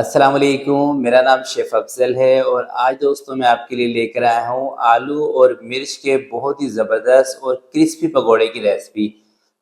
अस्सलाम वालेकुम, मेरा नाम शेफ़ अफ़ज़ल है और आज दोस्तों मैं आपके लिए लेकर आया हूँ आलू और मिर्च के बहुत ही ज़बरदस्त और क्रिस्पी पकोड़े की रेसिपी।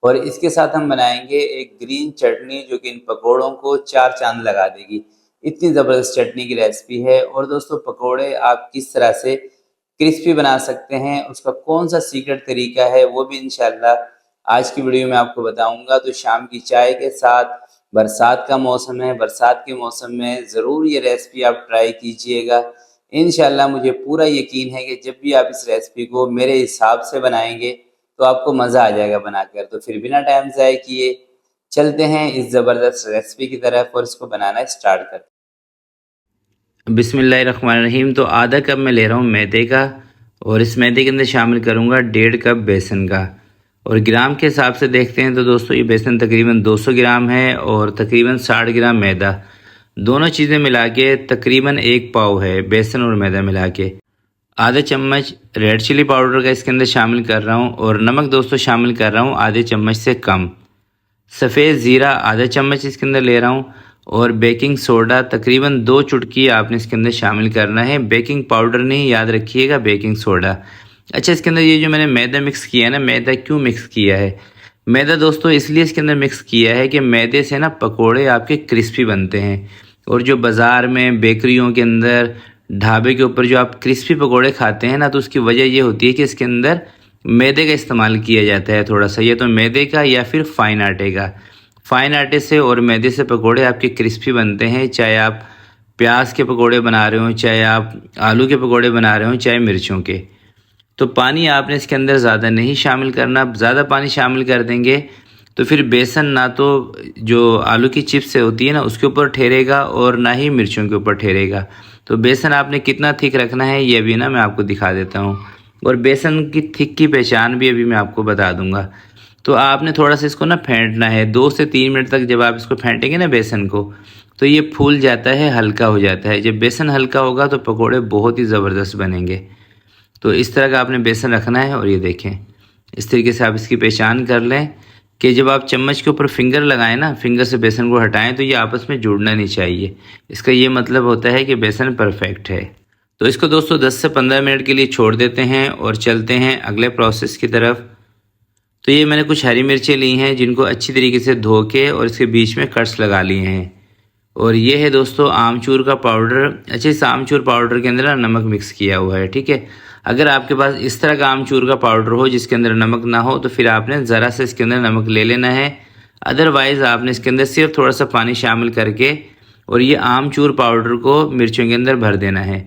और इसके साथ हम बनाएंगे एक ग्रीन चटनी जो कि इन पकोड़ों को चार चांद लगा देगी। इतनी ज़बरदस्त चटनी की रेसिपी है। और दोस्तों पकोड़े आप किस तरह से क्रिस्पी बना सकते हैं, उसका कौन सा सीक्रेट तरीका है, वो भी इंशाल्लाह आज की वीडियो में आपको बताऊंगा। तो शाम की चाय के साथ, बरसात का मौसम है, बरसात के मौसम में ज़रूर ये रेसिपी आप ट्राई कीजिएगा। इंशाल्लाह मुझे पूरा यकीन है कि जब भी आप इस रेसिपी को मेरे हिसाब से बनाएंगे तो आपको मज़ा आ जाएगा बनाकर। तो फिर बिना टाइम ज़ाय किए चलते हैं इस ज़बरदस्त रेसिपी की तरफ और इसको बनाना स्टार्ट करते हैं। बिस्मिल्लाहिर्रहमानिर्रहीम। तो आधा कप मैं ले रहा हूँ मैदे का और इस मैदे के अंदर शामिल करूँगा 1.5 कप बेसन का। और ग्राम के हिसाब से देखते हैं तो दोस्तों ये बेसन तकरीबन 200 ग्राम है और तकरीबन 60 ग्राम मैदा। दोनों चीज़ें मिला के तकरीबन 1 पाव है बेसन और मैदा मिला के। आधा चम्मच रेड चिली पाउडर का इसके अंदर शामिल कर रहा हूँ और नमक दोस्तों शामिल कर रहा हूँ आधे चम्मच से कम। सफ़ेद ज़ीरा आधा चम्मच इसके अंदर ले रहा हूँ और बेकिंग सोडा तकरीबन 2 चुटकी आपने इसके अंदर शामिल करना है। बेकिंग पाउडर नहीं, याद रखिएगा बेकिंग सोडा। अच्छा, इसके अंदर ये जो मैंने मैदा मिक्स किया है ना, मैदा क्यों मिक्स किया है? मैदा दोस्तों इसलिए इसके अंदर मिक्स किया है कि मैदे से ना पकोड़े आपके क्रिस्पी बनते हैं। और जो बाज़ार में बेकरियों के अंदर ढाबे के ऊपर जो आप क्रिस्पी पकोड़े खाते हैं ना, तो उसकी वजह ये होती है कि इसके अंदर मैदे का इस्तेमाल किया जाता है थोड़ा सा, या तो मैदे का या फिर फ़ाइन आटे का। फ़ाइन आटे से और मैदे से पकोड़े आपके क्रिस्पी बनते हैं, चाहे आप प्याज के पकोड़े बना रहे हो, चाहे आप आलू के पकोड़े बना रहे हो, चाहे मिर्चों के। तो पानी आपने इसके अंदर ज़्यादा नहीं शामिल करना। ज़्यादा पानी शामिल कर देंगे तो फिर बेसन ना तो जो आलू की चिप्स से होती है ना उसके ऊपर ठहरेगा और ना ही मिर्चों के ऊपर ठहरेगा। तो बेसन आपने कितना थिक रखना है ये भी ना मैं आपको दिखा देता हूँ। और बेसन की थिक की पहचान भी अभी मैं आपको बता दूंगा। तो आपने थोड़ा सा इसको ना फेंटना है 2 से 3 मिनट तक। जब आप इसको फेंटेंगे ना बेसन को, तो ये फूल जाता है, हल्का हो जाता है। जब बेसन हल्का होगा तो पकोड़े बहुत ही ज़बरदस्त बनेंगे। तो इस तरह का आपने बेसन रखना है। और ये देखें इस तरीके से आप इसकी पहचान कर लें कि जब आप चम्मच के ऊपर फिंगर लगाएं ना, फिंगर से बेसन को हटाएं, तो ये आपस में जुड़ना नहीं चाहिए। इसका ये मतलब होता है कि बेसन परफेक्ट है। तो इसको दोस्तों 10 से 15 मिनट के लिए छोड़ देते हैं और चलते हैं अगले प्रोसेस की तरफ। तो ये मैंने कुछ हरी मिर्चें ली हैं जिनको अच्छी तरीके से धो के और इसके बीच में कट्स लगा लिए हैं। और ये है दोस्तों आमचूर का पाउडर। अच्छा, इस आमचूर पाउडर के अंदर ना नमक मिक्स किया हुआ है, ठीक है। अगर आपके पास इस तरह का आमचूर का पाउडर हो जिसके अंदर नमक ना हो, तो फिर आपने ज़रा सा इसके अंदर नमक ले लेना है। अदरवाइज़ आपने इसके अंदर सिर्फ थोड़ा सा पानी शामिल करके और ये आमचूर पाउडर को मिर्चों के अंदर भर देना है।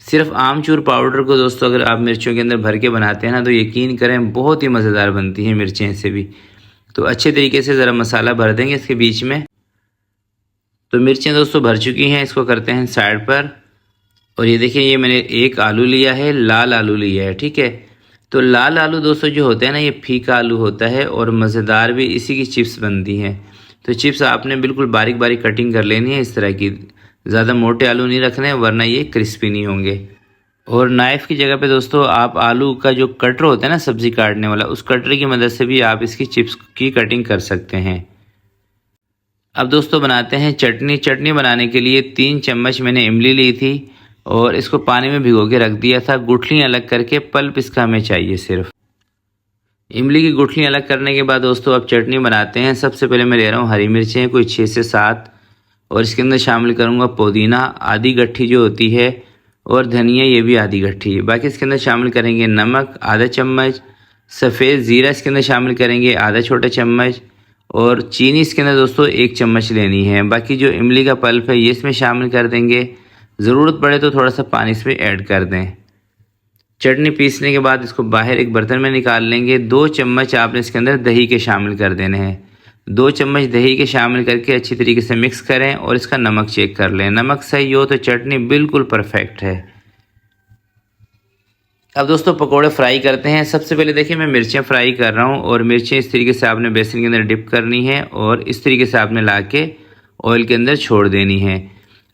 सिर्फ आमचूर पाउडर को दोस्तों अगर आप मिर्चों के अंदर भर के बनाते हैं ना, तो यकीन करें बहुत ही मज़ेदार बनती हैं मिर्चें इससे भी। तो अच्छे तरीके से ज़रा मसाला भर देंगे इसके बीच में। तो मिर्चें दोस्तों भर चुकी हैं, इसको करते हैं साइड पर। और ये देखिए ये मैंने एक आलू लिया है, लाल आलू लिया है, ठीक है। तो लाल आलू दोस्तों जो होता है ना, ये फीका आलू होता है और मज़ेदार भी इसी की चिप्स बनती हैं। तो चिप्स आपने बिल्कुल बारीक बारीक कटिंग कर लेनी है इस तरह की। ज़्यादा मोटे आलू नहीं रखने वरना ये क्रिस्पी नहीं होंगे। और नाइफ़ की जगह पे दोस्तों आप आलू का जो कटर होता है ना सब्ज़ी काटने वाला, उस कटर की मदद से भी आप इसकी चिप्स की कटिंग कर सकते हैं। अब दोस्तों बनाते हैं चटनी। चटनी बनाने के लिए 3 चम्मच मैंने इमली ली थी और इसको पानी में भिगो के रख दिया था, गुठलियाँ अलग करके। पल्प इसका हमें चाहिए सिर्फ। इमली की गुठलियाँ अलग करने के बाद दोस्तों अब चटनी बनाते हैं। सबसे पहले मैं ले रहा हूँ हरी मिर्चें कोई 6 से 7 और इसके अंदर शामिल करूँगा पुदीना आधी गट्ठी जो होती है, और धनिया ये भी आधी गट्ठी है। बाकी इसके अंदर शामिल करेंगे नमक आधा चम्मच, सफ़ेद ज़ीरा इसके अंदर शामिल करेंगे आधा छोटा चम्मच, और चीनी इसके अंदर दोस्तों 1 चम्मच लेनी है। बाकी जो इमली का पल्प है ये इसमें शामिल कर देंगे। ज़रूरत पड़े तो थोड़ा सा पानी इसमें ऐड कर दें। चटनी पीसने के बाद इसको बाहर एक बर्तन में निकाल लेंगे। 2 चम्मच आपने इसके अंदर दही के शामिल कर देने हैं। 2 चम्मच दही के शामिल करके अच्छी तरीके से मिक्स करें और इसका नमक चेक कर लें। नमक सही हो तो चटनी बिल्कुल परफेक्ट है। अब दोस्तों पकोड़े फ्राई करते हैं। सबसे पहले देखिए मैं मिर्चें फ्राई कर रहा हूँ और मिर्चें इस तरीके से आपने बेसन के अंदर डिप करनी है और इस तरीके से आपने ला के ऑयल के अंदर छोड़ देनी है।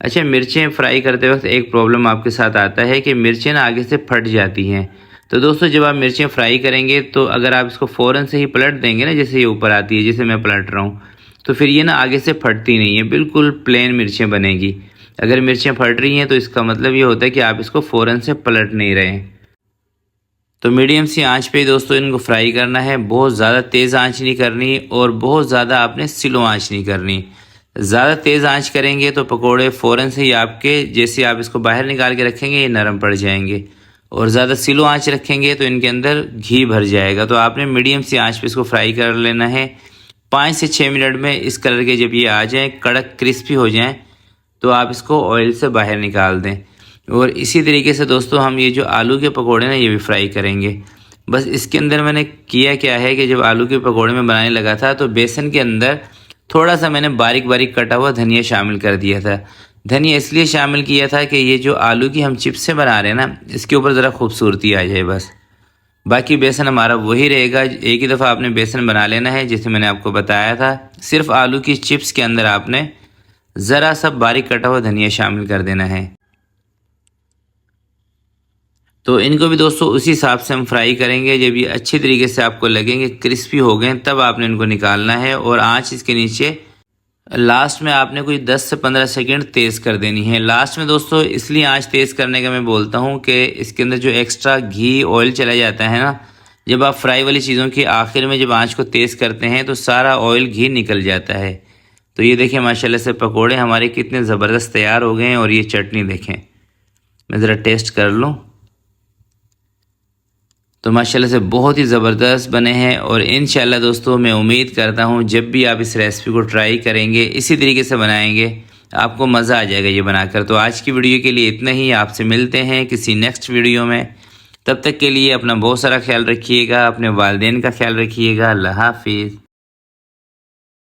अच्छा, मिर्चें फ्राई करते वक्त एक प्रॉब्लम आपके साथ आता है कि मिर्चें ना आगे से फट जाती हैं। तो दोस्तों जब आप मिर्चें फ्राई करेंगे तो अगर आप इसको फ़ौरन से ही पलट देंगे ना, जैसे ये ऊपर आती है जैसे मैं पलट रहा हूँ, तो फिर ये ना आगे से फटती नहीं है, बिल्कुल प्लेन मिर्चें बनेगी। अगर मिर्चें फट रही हैं तो इसका मतलब ये होता है कि आप इसको फ़ौरन से पलट नहीं रहे हैं। तो मीडियम सी आंच पे दोस्तों इनको फ्राई करना है, बहुत ज़्यादा तेज़ आंच नहीं करनी और बहुत ज़्यादा आपने स्लो आंच नहीं करनी। ज़्यादा तेज़ आंच करेंगे तो पकोड़े फ़ौरन से ही आपके, जैसे आप इसको बाहर निकाल के रखेंगे, ये नरम पड़ जाएंगे, और ज़्यादा स्लो आंच रखेंगे तो इनके अंदर घी भर जाएगा। तो आपने मीडियम सी आंच पे इसको फ्राई कर लेना है। 5 से 6 मिनट में इस कलर के जब ये आ जाएँ, कड़क क्रिस्पी हो जाएँ, तो आप इसको ऑयल से बाहर निकाल दें। और इसी तरीके से दोस्तों हम ये जो आलू के पकोड़े ना ये भी फ्राई करेंगे। बस इसके अंदर मैंने किया क्या है कि जब आलू के पकोड़े में बनाने लगा था तो बेसन के अंदर थोड़ा सा मैंने बारीक बारीक कटा हुआ धनिया शामिल कर दिया था। धनिया इसलिए शामिल किया था कि ये जो आलू की हम चिप्सें बना रहे हैं ना, इसके ऊपर ज़रा खूबसूरती आ जाए बस। बाकी बेसन हमारा वही रहेगा। एक ही दफ़ा आपने बेसन बना लेना है, जैसे मैंने आपको बताया था। सिर्फ आलू की चिप्स के अंदर आपने ज़रा सा बारीक कटा हुआ धनिया शामिल कर देना है। तो इनको भी दोस्तों उसी हिसाब से हम फ्राई करेंगे। जब ये अच्छी तरीके से आपको लगेंगे क्रिस्पी हो गए, तब आपने इनको निकालना है और आंच इसके नीचे लास्ट में आपने कोई 10 से 15 सेकंड तेज़ कर देनी है। लास्ट में दोस्तों इसलिए आंच तेज़ करने का मैं बोलता हूँ कि इसके अंदर जो एक्स्ट्रा घी ऑयल चला जाता है ना, जब आप फ्राई वाली चीज़ों की आखिर में जब आंच को तेज़ करते हैं तो सारा ऑयल घी निकल जाता है। तो ये देखें माशाल्लाह से पकोड़े हमारे कितने ज़बरदस्त तैयार हो गए हैं। और ये चटनी देखें, मैं ज़रा टेस्ट कर लूँ तो माशाल्लाह से बहुत ही ज़बरदस्त बने हैं। और इंशाल्लाह दोस्तों मैं उम्मीद करता हूँ जब भी आप इस रेसिपी को ट्राई करेंगे, इसी तरीके से बनाएंगे, आपको मज़ा आ जाएगा ये बनाकर। तो आज की वीडियो के लिए इतना ही। आपसे मिलते हैं किसी नेक्स्ट वीडियो में। तब तक के लिए अपना बहुत सारा ख्याल रखिएगा, अपने वालिदैन का ख्याल रखिएगा। अल्लाह हाफिज़।